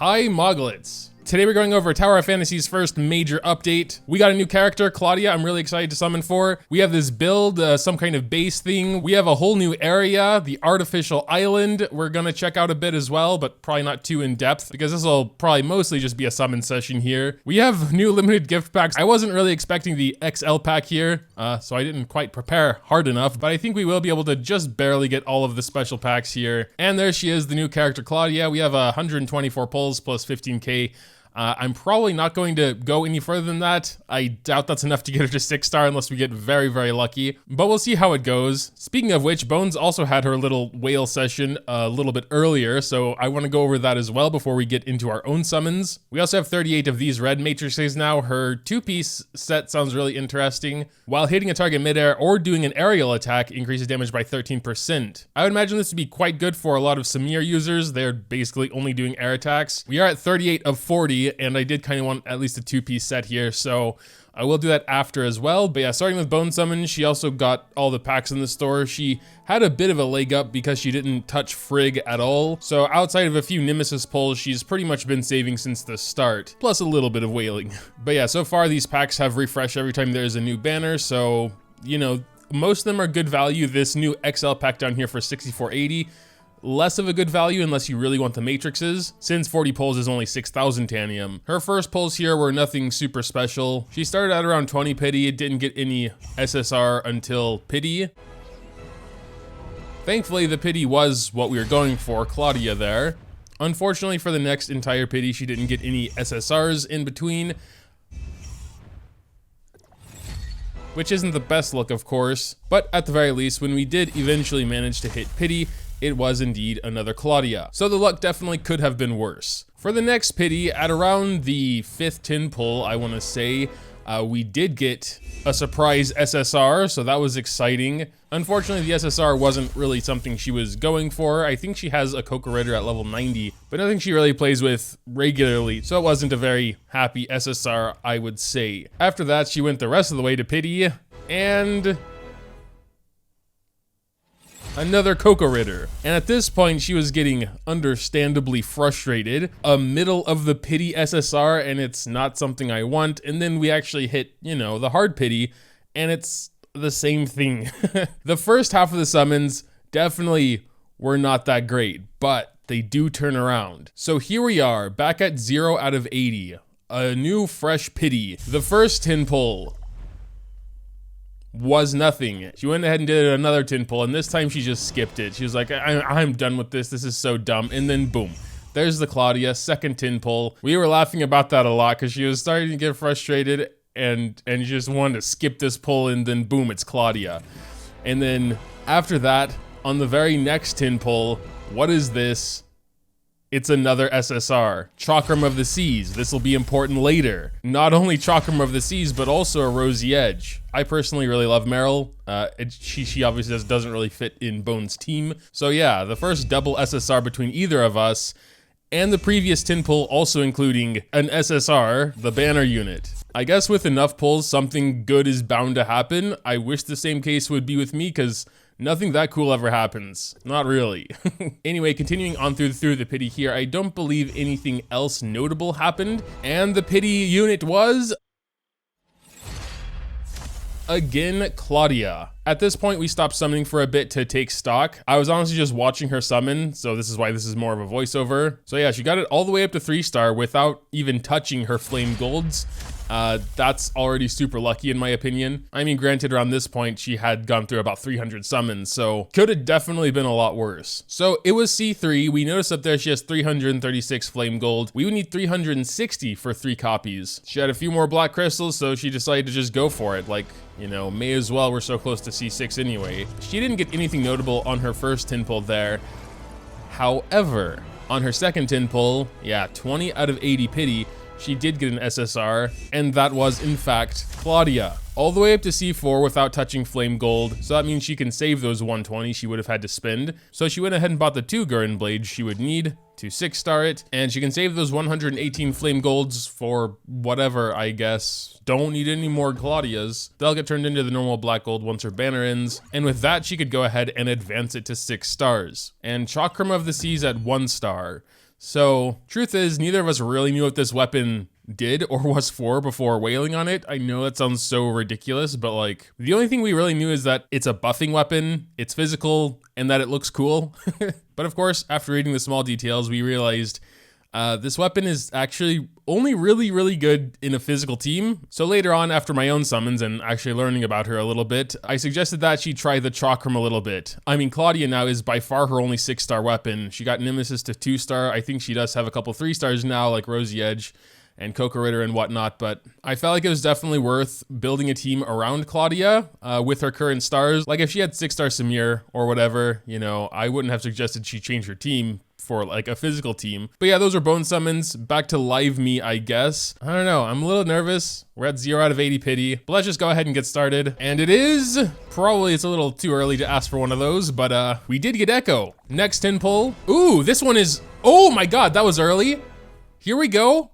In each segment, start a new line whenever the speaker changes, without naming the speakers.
Hi Moglets! Today we're going over Tower of Fantasy's first major update. We got a new character, Claudia, I'm really excited to summon for. We have this build, some kind of base thing. We have a whole new area, the artificial island. We're gonna check out a bit as well, but probably not too in depth because this will probably mostly just be a summon session here. We have new limited gift packs. I wasn't really expecting the XL pack here, so I didn't quite prepare hard enough, but I think we will be able to just barely get all of the special packs here. And there she is, the new character Claudia. We have 124 pulls plus 15k. I'm probably not going to go any further than that. I doubt that's enough to get her to 6-star unless we get very, very lucky. But we'll see how it goes. Speaking of which, Bones also had her little whale session a little bit earlier, so I want to go over that as well before we get into our own summons. We also have 38 of these red matrices now. Her 2-piece set sounds really interesting. While hitting a target midair or doing an aerial attack increases damage by 13%. I would imagine this would be quite good for a lot of Samir users. They're basically only doing air attacks. We are at 38 of 40. And I did kind of want at least a 2-piece set here, so I will do that after as well. But yeah, starting with Bone Summon, she also got all the packs in the store. She had a bit of a leg up because she didn't touch Frigg at all. So outside of a few Nemesis pulls, she's pretty much been saving since the start, plus a little bit of wailing. But yeah, so far these packs have refreshed every time there's a new banner, so, you know, most of them are good value. This new XL pack down here for 6480. Less of a good value unless you really want the matrices, since 40 pulls is only 6,000 Tanium. Her first pulls here were nothing super special. She started at around 20 pity, it didn't get any SSR until pity. Thankfully, the pity was what we were going for, Claudia there. Unfortunately for the next entire pity, she didn't get any SSRs in between, which isn't the best look, of course, but at the very least, when we did eventually manage to hit pity, it was indeed another Claudia. So the luck definitely could have been worse. For the next pity, at around the 5th tin pull, I want to say, we did get a surprise SSR, so that was exciting. Unfortunately, the SSR wasn't really something she was going for. I think she has a Coco Ritter at level 90, but nothing she really plays with regularly, so it wasn't a very happy SSR, I would say. After that, she went the rest of the way to pity, and another Coco Ritter. And at this point, she was getting understandably frustrated. A middle of the pity SSR, and it's not something I want. And then we actually hit, you know, the hard pity, and it's the same thing. The first half of the summons definitely were not that great, but they do turn around. So here we are, back at 0 out of 80. A new fresh pity. The first tin pull was nothing. She went ahead and did another tin pull, and this time she just skipped it. She was like, I'm done with this. This is so dumb. And then boom, there's the Claudia, second tin pull. We were laughing about that a lot because she was starting to get frustrated and just wanted to skip this pull, and then boom, it's Claudia. And then after that, on the very next tin pull, what is this? It's another SSR, Chakram of the Seas. This will be important later. Not only Chakram of the Seas, but also a Rosy Edge. I personally really love Meryl. She obviously doesn't really fit in Bone's team. So yeah, the first double SSR between either of us, and the previous tin pull also including an SSR, the banner unit. I guess with enough pulls, something good is bound to happen. I wish the same case would be with me, because nothing that cool ever happens. Not really. Anyway, continuing on through the pity here, I don't believe anything else notable happened. And the pity unit was again Claudia. At this point, we stopped summoning for a bit to take stock. I was honestly just watching her summon, so this is why this is more of a voiceover. So yeah, she got it all the way up to 3-star without even touching her flame golds. That's already super lucky in my opinion. I mean, granted, around this point, she had gone through about 300 summons, so could have definitely been a lot worse. So it was C3. We noticed up there she has 336 flame gold. We would need 360 for 3 copies. She had a few more black crystals, so she decided to just go for it. Like, you know, may as well, we're so close to C6 anyway. She didn't get anything notable on her first tin pull there. However, on her second tin pull, yeah, 20 out of 80 pity, she did get an SSR, and that was, in fact, Claudia. All the way up to C4 without touching Flame Gold, so that means she can save those 120 she would have had to spend. So she went ahead and bought the 2 Gurren Blades she would need to 6-star it, and she can save those 118 Flame Golds for whatever, I guess. Don't need any more Claudias. They'll get turned into the normal Black Gold once her banner ends, and with that she could go ahead and advance it to 6 stars. And Chakram of the Seas at 1 star. So truth is, neither of us really knew what this weapon did or was for before wailing on it. I know that sounds so ridiculous, but like the only thing we really knew is that it's a buffing weapon, it's physical, and that it looks cool. But of course, after reading the small details, we realized this weapon is actually only really good in a physical team. So later on, after my own summons and actually learning about her a little bit, I suggested that she try the Chakram a little bit. I mean, Claudia now is by far her only 6-star weapon. She got Nemesis to 2-star. I think she does have a couple 3-stars now, like Rosy Edge and Coco Ritter and whatnot, but I felt like it was definitely worth building a team around Claudia with her current stars. Like if she had 6-star Samir or whatever, you know, I wouldn't have suggested she change her team for like a physical team. But yeah, those are bone summons. Back to live me, I guess. I don't know, I'm a little nervous. We're at 0 out of 80 pity, but let's just go ahead and get started. And it is, probably it's a little too early to ask for one of those, but we did get Echo. Next 10 pull. Ooh, this one is, oh my God, that was early. Here we go.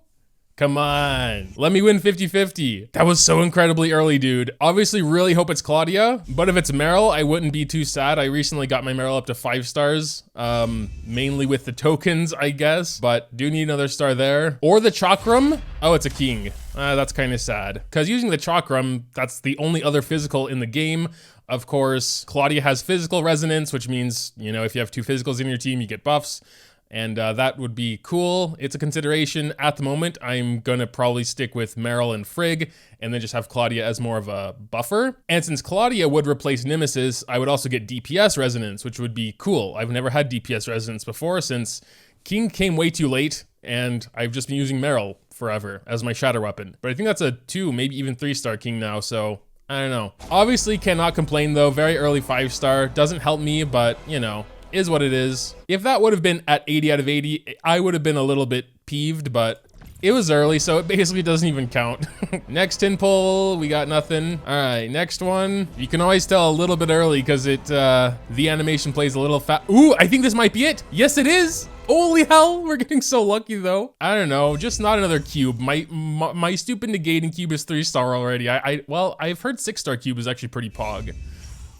Come on, let me win 50-50. That was so incredibly early, dude. Obviously really hope it's Claudia, but if it's Meryl, I wouldn't be too sad. I recently got my Meryl up to 5 stars, mainly with the tokens, I guess, but do need another star there. Or the Chakram. Oh, it's a king. That's kind of sad, because using the Chakram, that's the only other physical in the game. Of course, Claudia has physical resonance, which means, you know, if you have 2 physicals in your team, you get buffs. And that would be cool. It's a consideration at the moment. I'm gonna probably stick with Meryl and Frigg and then just have Claudia as more of a buffer. And since Claudia would replace Nemesis, I would also get DPS resonance, which would be cool. I've never had DPS resonance before since King came way too late and I've just been using Meryl forever as my shatter weapon. But I think that's a 2, maybe even 3-star King now, so I don't know. Obviously cannot complain though, very early 5-star. Doesn't help me, but you know, is what it is. If that would have been at 80 out of 80, I would have been a little bit peeved, but it was early, so it basically doesn't even count. Next 10 pull, we got nothing. All right, next one. You can always tell a little bit early because the animation plays a little fast. Ooh, I think this might be it. Yes, it is. Holy hell, we're getting so lucky though. I don't know, just not another cube. My stupid negating cube is 3-star already. Well, I've heard 6-star cube is actually pretty pog,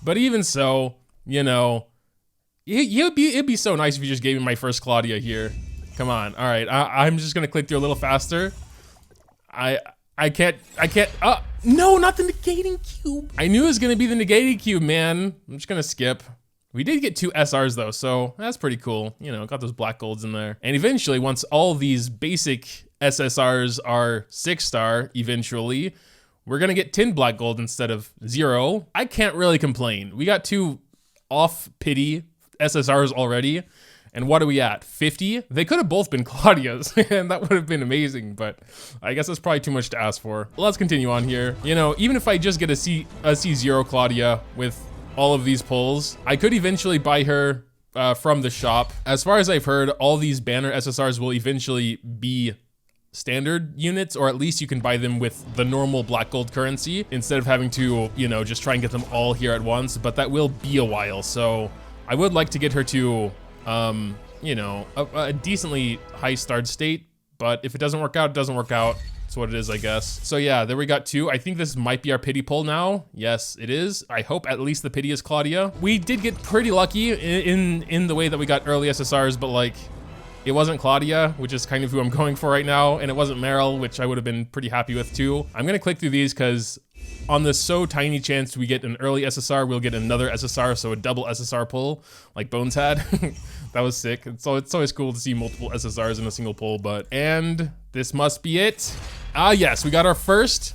but even so, you know, it'd be so nice if you just gave me my first Claudia here. Come on. All right, I'm just gonna click through a little faster. I can't, no, not the negating cube. I knew it was gonna be the negating cube, man. I'm just gonna skip. We did get 2 SRs though, so that's pretty cool. You know, got those black golds in there. And eventually, once all these basic SSRs are 6-star, eventually, we're gonna get 10 black gold instead of 0. I can't really complain. We got 2 off pity SSRs already, and what are we at, 50? They could have both been Claudia's and that would have been amazing, but I guess that's probably too much to ask for. Let's continue on here. You know, even if I just get a C0 Claudia with all of these pulls, I could eventually buy her from the shop. As far as I've heard, all these banner SSRs will eventually be standard units, or at least you can buy them with the normal black gold currency instead of having to, you know, just try and get them all here at once, but that will be a while, so I would like to get her to, you know, a decently high starred state, but if it doesn't work out, it doesn't work out. It's what it is, I guess. So yeah, there we got 2. I think this might be our pity pull now. Yes, it is. I hope at least the pity is Claudia. We did get pretty lucky in the way that we got early SSRs, but like, it wasn't Claudia, which is kind of who I'm going for right now, and it wasn't Meryl, which I would have been pretty happy with too. I'm gonna click through these because on the so tiny chance we get an early SSR, we'll get another SSR, so a double SSR pull, like Bones had. That was sick. So it's always cool to see multiple SSRs in a single pull, and this must be it. Ah, yes, we got our first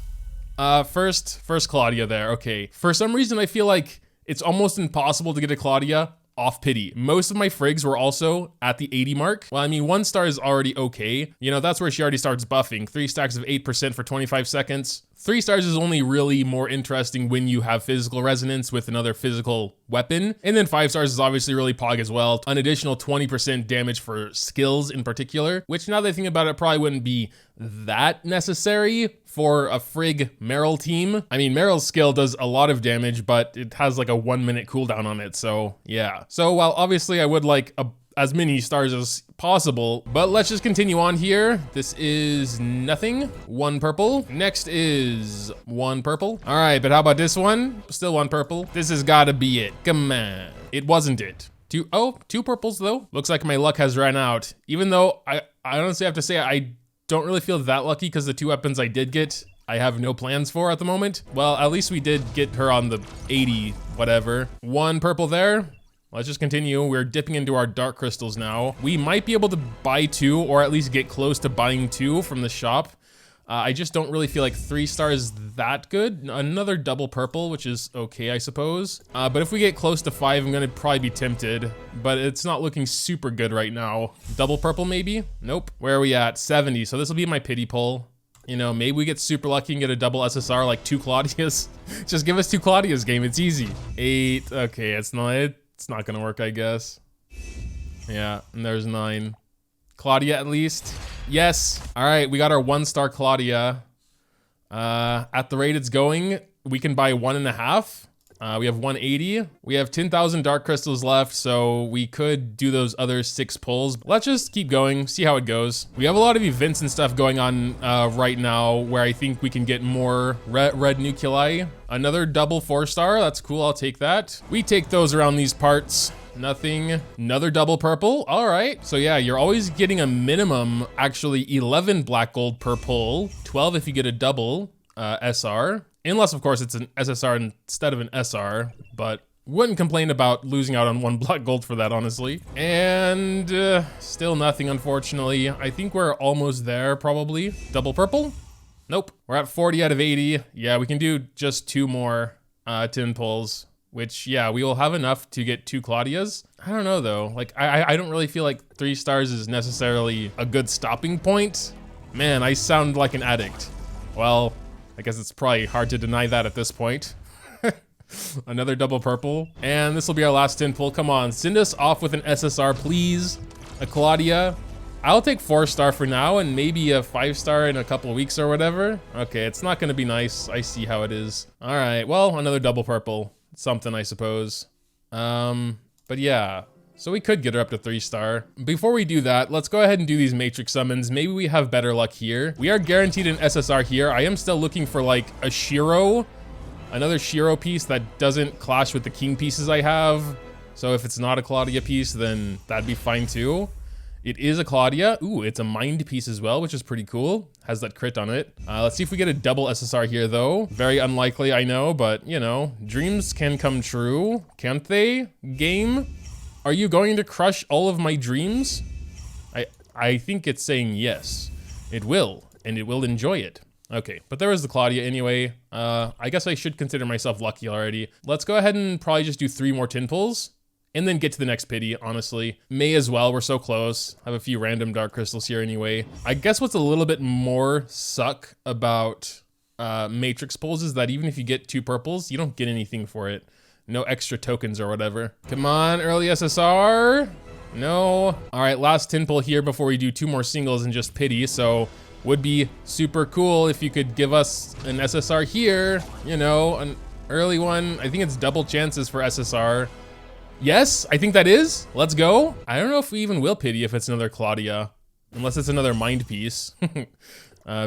Claudia there, okay. For some reason, I feel like it's almost impossible to get a Claudia off pity. Most of my frigs were also at the 80 mark. Well, I mean, 1 star is already okay. You know, that's where she already starts buffing. 3 stacks of 8% for 25 seconds. 3 stars is only really more interesting when you have physical resonance with another physical weapon. And then 5 stars is obviously really pog as well. An additional 20% damage for skills in particular, which now that I think about it, probably wouldn't be that necessary for a Frigg Meryl team. I mean, Meryl's skill does a lot of damage, but it has like a 1-minute cooldown on it, so yeah. So while obviously I would like as many stars as possible, but let's just continue on here. This is nothing. 1 purple. Next is 1 purple. All right, but how about this one? Still 1 purple. This has gotta be it. Come on. It wasn't it. Two purples though. Looks like my luck has ran out. Even though I honestly have to say I don't really feel that lucky because the 2 weapons I did get, I have no plans for at the moment. Well, at least we did get her on the 80, whatever. 1 purple there. Let's just continue. We're dipping into our dark crystals now. We might be able to buy 2 or at least get close to buying 2 from the shop. I just don't really feel like 3 stars that good. Another double purple, which is okay, I suppose. But if we get close to 5, I'm gonna probably be tempted, but it's not looking super good right now. Double purple maybe? Nope. Where are we at? 70, so this will be my pity pull. You know, maybe we get super lucky and get a double SSR like 2 Claudias. Just give us 2 Claudias, game, it's easy. 8, okay, it's not gonna work, I guess. Yeah, and there's 9. Claudia at least. Yes. All right, we got our 1-star Claudia. At the rate it's going, we can buy 1.5. We have 180. We have 10,000 dark crystals left, so we could do those other 6 pulls. Let's just keep going, see how it goes. We have a lot of events and stuff going on right now where I think we can get more red nuclei. Another double 4-star, that's cool, I'll take that. We take those around these parts. Nothing. Another double purple. All right. So yeah, you're always getting a minimum, actually 11 black gold per pull, 12 if you get a double SR. Unless, of course, it's an SSR instead of an SR, but wouldn't complain about losing out on 1 black gold for that, honestly. And still nothing, unfortunately. I think we're almost there, probably. Double purple? Nope. We're at 40 out of 80. Yeah, we can do just 2 more 10 pulls. Which, yeah, we will have enough to get 2 Claudias. I don't know, though. Like, I don't really feel like 3 stars is necessarily a good stopping point. Man, I sound like an addict. Well, I guess it's probably hard to deny that at this point. Another double purple. And this will be our last 10 pull. Come on, send us off with an SSR, please. A Claudia. I'll take 4-star for now and maybe a 5-star in a couple of weeks or whatever. Okay, it's not gonna be nice. I see how it is. All right, well, another double purple. Something, I suppose. But yeah, so we could get her up to 3-star. Before we do that, let's go ahead and do these matrix summons. Maybe we have better luck here. We are guaranteed an SSR here. I am still looking for like a Shiro, another Shiro piece that doesn't clash with the king pieces I have. So if it's not a Claudia piece, then that'd be fine too. It is a Claudia. Ooh, it's a mind piece as well, which is pretty cool. Has that crit on it. Let's see if we get a double SSR here though. Very unlikely, I know, but you know, dreams can come true, can't they? Game, are you going to crush all of my dreams? I think it's saying yes. It will, and it will enjoy it. Okay, but there was the Claudia anyway. I guess I should consider myself lucky already. Let's go ahead and probably just do 3 more 10 pulls. And then get to the next pity, honestly. May as well, we're so close. Have a few random dark crystals here anyway. I guess what's a little bit more suck about matrix pulls is that even if you get 2 purples, you don't get anything for it. No extra tokens or whatever. Come on, early SSR. No. All right, last 10 pull here before we do 2 more singles and just pity. So would be super cool if you could give us an SSR here. You know, an early one. I think it's double chances for SSR. Yes, I think that is. Let's go. I don't know if we even will pity if it's another Claudia, unless it's another mind piece,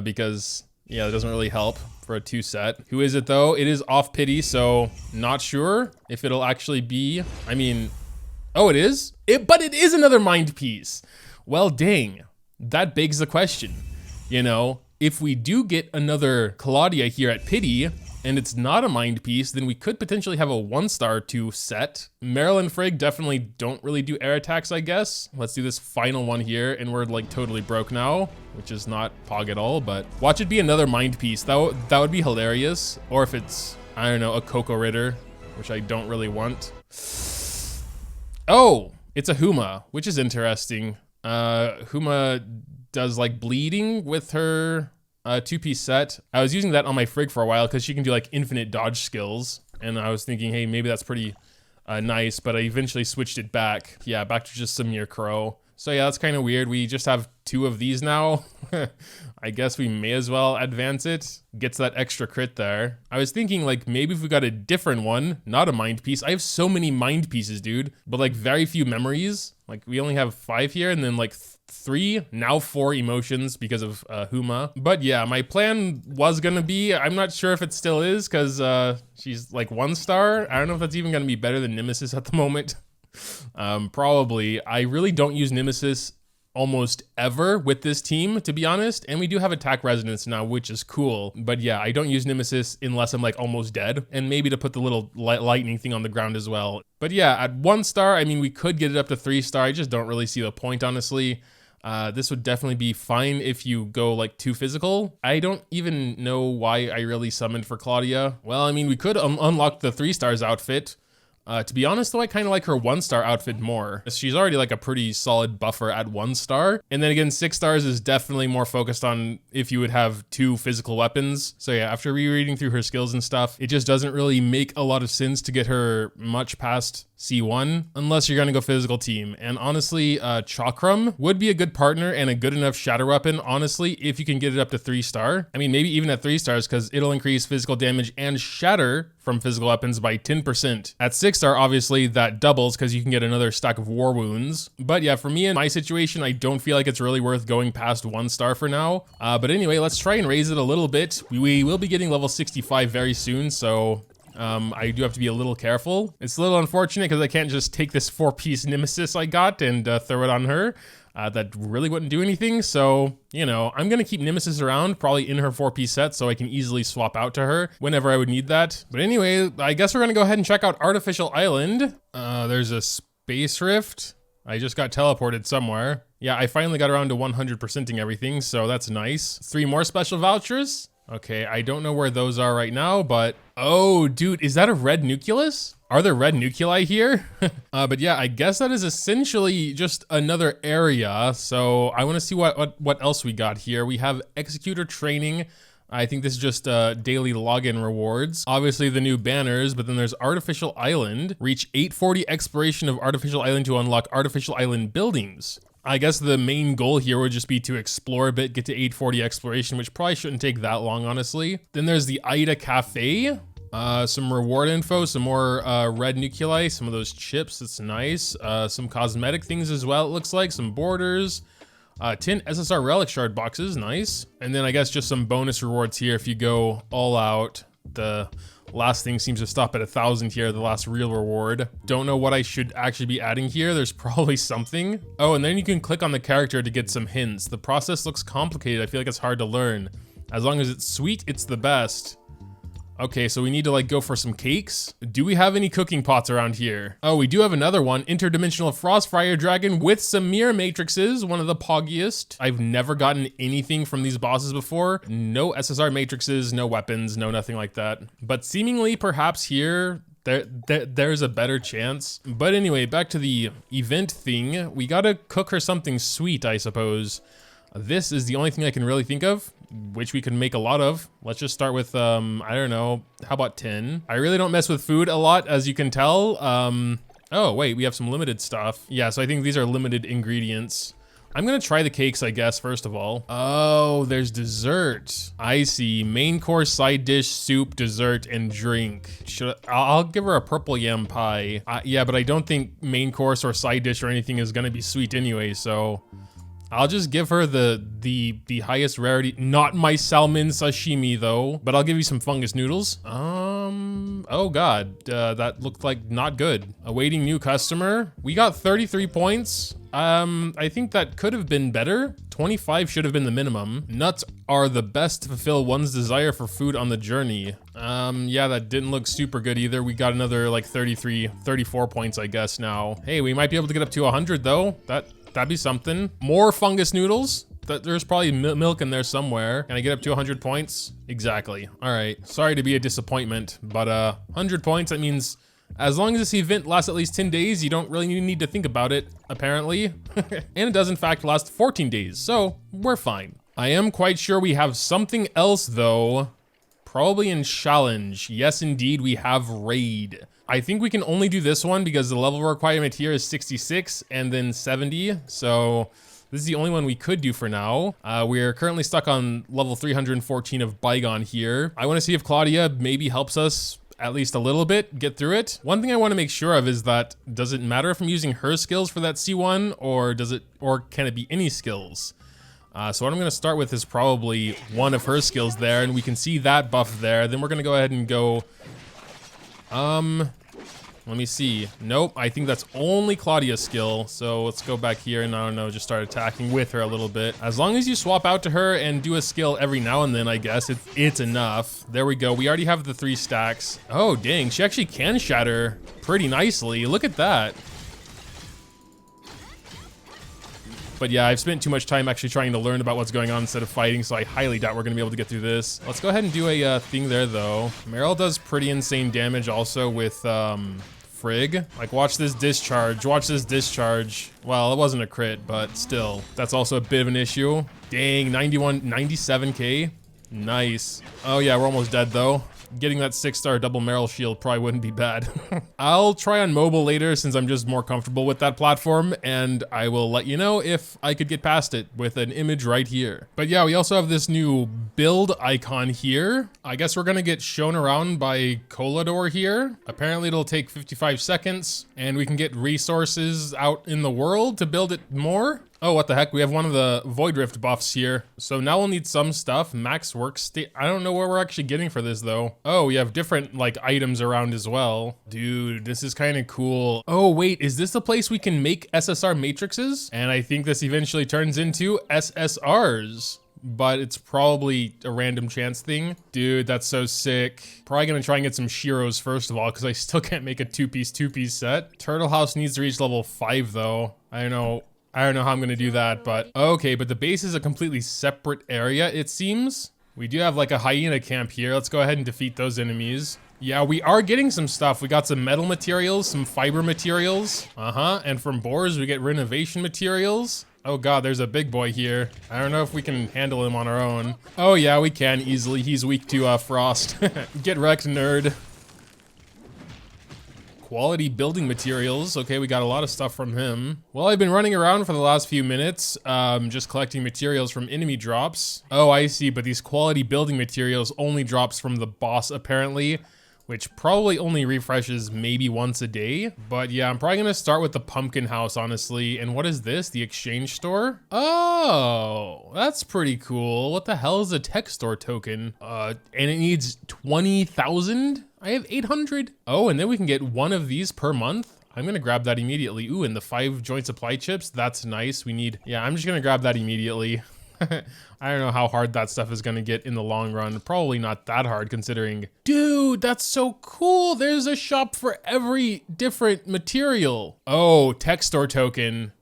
because yeah, that doesn't really help for a 2 set. Who is it though? It is off pity, so not sure if it'll actually be. I mean, oh, it is? But it is another mind piece. Well, dang, that begs the question. You know, if we do get another Claudia here at pity, and it's not a mind piece, then we could potentially have a 1-star 2 set. Marilyn Frigg definitely don't really do air attacks, I guess. Let's do this final one here, and we're like totally broke now, which is not pog at all, but watch it be another mind piece. That would be hilarious. Or if it's, I don't know, a Coco Ritter, which I don't really want. Oh, it's a Huma, which is interesting. Huma does like bleeding with her 2-piece set. I was using that on my Frigg for a while because she can do like infinite dodge skills. And I was thinking, hey, maybe that's pretty nice, but I eventually switched it back. Yeah, back to just Samir Crow. So yeah, that's kind of weird. We just have 2 of these now. I guess we may as well advance it. Gets that extra crit there. I was thinking like maybe if we got a different one, not a mind piece. I have so many mind pieces, dude, but like very few memories. Like we only have 5 here and then like 3, now 4 emotions because of Huma. But yeah, my plan was gonna be, I'm not sure if it still is because she's like 1-star. I don't know if that's even gonna be better than Nemesis at the moment. Probably. I really don't use Nemesis almost ever with this team, to be honest. And we do have attack resonance now, which is cool. But yeah, I don't use Nemesis unless I'm like almost dead, and maybe to put the little lightning thing on the ground as well. But yeah, at 1 star, I mean, we could get it up to 3 star. I just don't really see the point, honestly. This would definitely be fine if you go like too physical. I don't even know why I really summoned for Claudia. Well, I mean, we could unlock the 3 stars outfit. To be honest though, I kind of like her 1 star outfit more. She's already like a pretty solid buffer at 1 star. And then again, 6 stars is definitely more focused on if you would have 2 physical weapons. So yeah, after rereading through her skills and stuff, it just doesn't really make a lot of sense to get her much past C1 unless you're gonna go physical team. And honestly, Chakram would be a good partner and a good enough shatter weapon, honestly, if you can get it up to 3 star. I mean, maybe even at 3 stars, because it'll increase physical damage and shatter from physical weapons by 10%. At 6 star, obviously that doubles because you can get another stack of war wounds. But yeah, for me in my situation, I don't feel like it's really worth going past 1 star for now. But anyway, let's try and raise it a little bit. We will be getting level 65 very soon, so I do have to be a little careful. It's a little unfortunate because I can't just take this 4-piece Nemesis I got and throw it on her. That really wouldn't do anything, so, you know, I'm gonna keep Nemesis around, probably in her 4-piece set, so I can easily swap out to her whenever I would need that. But anyway, I guess we're gonna go ahead and check out Artificial Island. There's a space rift. I just got teleported somewhere. Yeah, I finally got around to 100%ing everything, so that's nice. 3 more special vouchers. Okay, I don't know where those are right now, but... Oh, dude, is that a red nucleus? Are there red nuclei here? But yeah, I guess that is essentially just another area. So I want to see what else we got here. We have Executor Training. I think this is just daily login rewards. Obviously the new banners, but then there's Artificial Island. Reach 840 exploration of Artificial Island to unlock Artificial Island buildings. I guess the main goal here would just be to explore a bit, get to 840 exploration, which probably shouldn't take that long, honestly. Then there's the Aida Cafe. Some reward info, some more red nuclei, some of those chips, that's nice. Some cosmetic things as well, it looks like, some borders. 10 SSR relic shard boxes, nice. And then I guess just some bonus rewards here if you go all out. The last thing seems to stop at 1,000 here, the last real reward. Don't know what I should actually be adding here. There's probably something. Oh, and then you can click on the character to get some hints. The process looks complicated. I feel like it's hard to learn. As long as it's sweet, it's the best. Okay, so we need to like go for some cakes. Do we have any cooking pots around here? Oh, we do have another one. Interdimensional Frostfire Dragon with some mirror matrices, one of the poggiest. I've never gotten anything from these bosses before. No SSR matrices, no weapons, no nothing like that. But seemingly perhaps here, there's a better chance. But anyway, back to the event thing. We gotta cook her something sweet, I suppose. This is the only thing I can really think of, which we can make a lot of. Let's just start with, I don't know, how about 10? I really don't mess with food a lot, as you can tell. Oh, wait, we have some limited stuff. Yeah, so I think these are limited ingredients. I'm gonna try the cakes, I guess, first of all. Oh, there's dessert. I see. Main course, side dish, soup, dessert, and drink. I'll give her a purple yam pie. Yeah, but I don't think main course or side dish or anything is gonna be sweet anyway, so... I'll just give her the highest rarity. Not my salmon sashimi though, but I'll give you some fungus noodles. Oh god, that looked like not good. Awaiting new customer. We got 33 points. I think that could have been better. 25 should have been the minimum. Nuts are the best to fulfill one's desire for food on the journey. Yeah, that didn't look super good either. We got another like 34 points, I guess now. Hey, we might be able to get up to 100 though. That'd be something. More fungus noodles. There's probably milk in there somewhere. Can I get up to 100 points? Exactly. All right. Sorry to be a disappointment, but 100 points, that means as long as this event lasts at least 10 days, you don't really need to think about it, apparently. And it does in fact last 14 days, so we're fine. I am quite sure we have something else though. Probably in challenge. Yes, indeed, we have raid. I think we can only do this one because the level requirement here is 66 and then 70. So this is the only one we could do for now. We're currently stuck on level 314 of Bygone here. I want to see if Claudia maybe helps us at least a little bit get through it. One thing I want to make sure of is that, does it matter if I'm using her skills for that C1 or can it be any skills? So what I'm going to start with is probably one of her skills there, and we can see that buff there. Then we're going to go ahead and go, Let me see. Nope, I think that's only Claudia's skill. So let's go back here and I don't know, just start attacking with her a little bit. As long as you swap out to her and do a skill every now and then, I guess it's enough. There we go. We already have the 3 stacks. Oh, dang, she actually can shatter pretty nicely. Look at that. But yeah, I've spent too much time actually trying to learn about what's going on instead of fighting, so I highly doubt we're gonna be able to get through this. Let's go ahead and do a thing there though. Meryl does pretty insane damage also with Frigg. Like, watch this discharge, watch this discharge. Well, it wasn't a crit, but still, that's also a bit of an issue. Dang, 97k. Nice. Oh yeah, we're almost dead though. Getting that 6-star double Meryl shield probably wouldn't be bad. I'll try on mobile later since I'm just more comfortable with that platform, and I will let you know if I could get past it with an image right here. But yeah, we also have this new build icon here. I guess we're gonna get shown around by Colador here. Apparently it'll take 55 seconds, and we can get resources out in the world to build it more. Oh, what the heck? We have one of the Void Rift buffs here. So now we'll need some stuff. Max work state. I don't know what we're actually getting for this though. Oh, we have different like items around as well. Dude, this is kind of cool. Oh, wait, is this the place we can make SSR matrices? And I think this eventually turns into SSRs. But it's probably a random chance thing. Dude, that's so sick. Probably gonna try and get some Shiros first of all, because I still can't make a two-piece set. Turtle House needs to reach level 5 though. I don't know how I'm gonna do that, but okay, but the base is a completely separate area, it seems. We do have like a hyena camp here. Let's go ahead and defeat those enemies. Yeah, we are getting some stuff. We got some metal materials, some fiber materials. And from boars, we get renovation materials. Oh God, there's a big boy here. I don't know if we can handle him on our own. Oh yeah, we can easily. He's weak to frost. Get wrecked, nerd. Quality building materials. Okay, we got a lot of stuff from him. Well, I've been running around for the last few minutes, just collecting materials from enemy drops. Oh, I see, but these quality building materials only drops from the boss apparently, which probably only refreshes maybe once a day. But yeah, I'm probably gonna start with the pumpkin house, honestly. And what is this? The exchange store? Oh, that's pretty cool. What the hell is a tech store token? And it needs 20,000? I have 800. Oh, and then we can get one of these per month. I'm gonna grab that immediately. Ooh, and the 5 joint supply chips, that's nice. We need, yeah, I'm just gonna grab that immediately. I don't know how hard that stuff is gonna get in the long run. Probably not that hard considering. Dude, that's so cool. There's a shop for every different material. Oh, tech store token.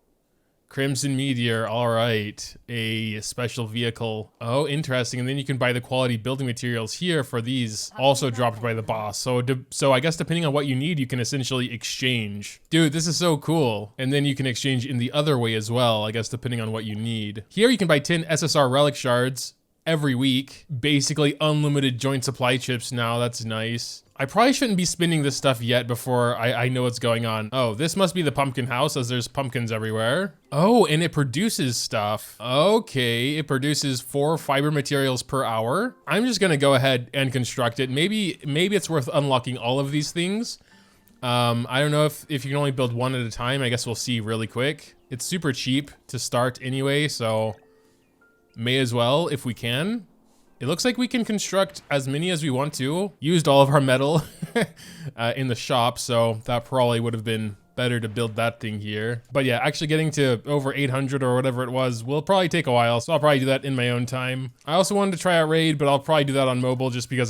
Crimson Meteor, all right. A special vehicle. Oh, interesting. And then you can buy the quality building materials here for these, also dropped by the boss. So I guess depending on what you need, you can essentially exchange. Dude, this is so cool. And then you can exchange in the other way as well, I guess depending on what you need. Here you can buy 10 SSR relic shards every week. Basically unlimited joint supply chips now, that's nice. I probably shouldn't be spinning this stuff yet before I know what's going on. Oh, this must be the pumpkin house as there's pumpkins everywhere. Oh, and it produces stuff. Okay, it produces 4 fiber materials per hour. I'm just gonna go ahead and construct it. Maybe it's worth unlocking all of these things. I don't know if you can only build one at a time. I guess we'll see really quick. It's super cheap to start anyway, so may as well if we can. It looks like we can construct as many as we want to. Used all of our metal in the shop, so that probably would have been better to build that thing here. But yeah, actually getting to over 800 or whatever it was will probably take a while, so I'll probably do that in my own time. I also wanted to try out Raid, but I'll probably do that on mobile just because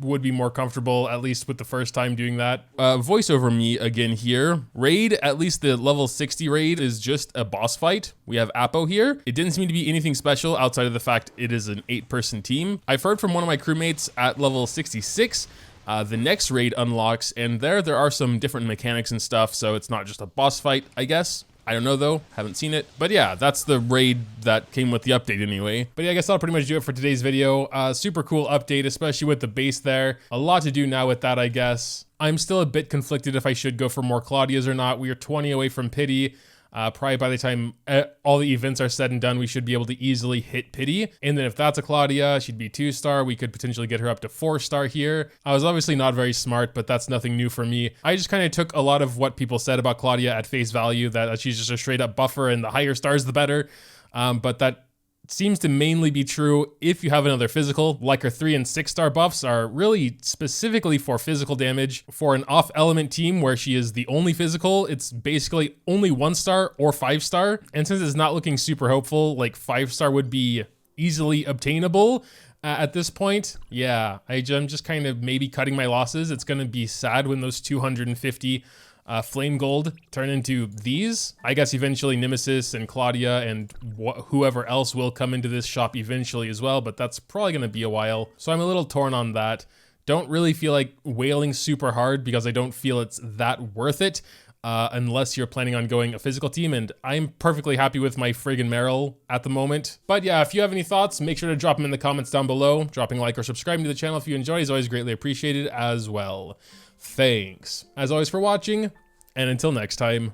would be more comfortable, at least with the first time doing that. Voiceover me again here. Raid, at least the level 60 raid, is just a boss fight. We have Apo here. It didn't seem to be anything special outside of the fact it is an 8-person team. I've heard from one of my crewmates at level 66, the next raid unlocks, and there are some different mechanics and stuff, so it's not just a boss fight, I guess. I don't know though, haven't seen it. But yeah, that's the raid that came with the update anyway. But yeah, I guess that'll pretty much do it for today's video. Super cool update, especially with the base there. A lot to do now with that, I guess. I'm still a bit conflicted if I should go for more Claudias or not. We are 20 away from Pity. Probably by the time all the events are said and done, we should be able to easily hit Pity. And then if that's a Claudia, she'd be 2-star. We could potentially get her up to 4-star here. I was obviously not very smart, but that's nothing new for me. I just kind of took a lot of what people said about Claudia at face value, that she's just a straight up buffer and the higher stars, the better. But that seems to mainly be true if you have another physical, like her 3 and 6 star buffs are really specifically for physical damage. For an off element team where she is the only physical, it's basically only 1 star or 5 star. And since it's not looking super hopeful, like 5 star would be easily obtainable at this point. Yeah, I'm just kind of maybe cutting my losses. It's gonna be sad when those 250 flame gold turn into these. I guess eventually Nemesis and Claudia and whoever else will come into this shop eventually as well, but that's probably gonna be a while. So I'm a little torn on that. Don't really feel like whaling super hard because I don't feel it's that worth it. Unless you're planning on going a physical team, and I'm perfectly happy with my friggin' Meryl at the moment. But yeah, if you have any thoughts, make sure to drop them in the comments down below. Dropping a like or subscribing to the channel if you enjoy is always greatly appreciated as well. Thanks, as always, for watching, and until next time,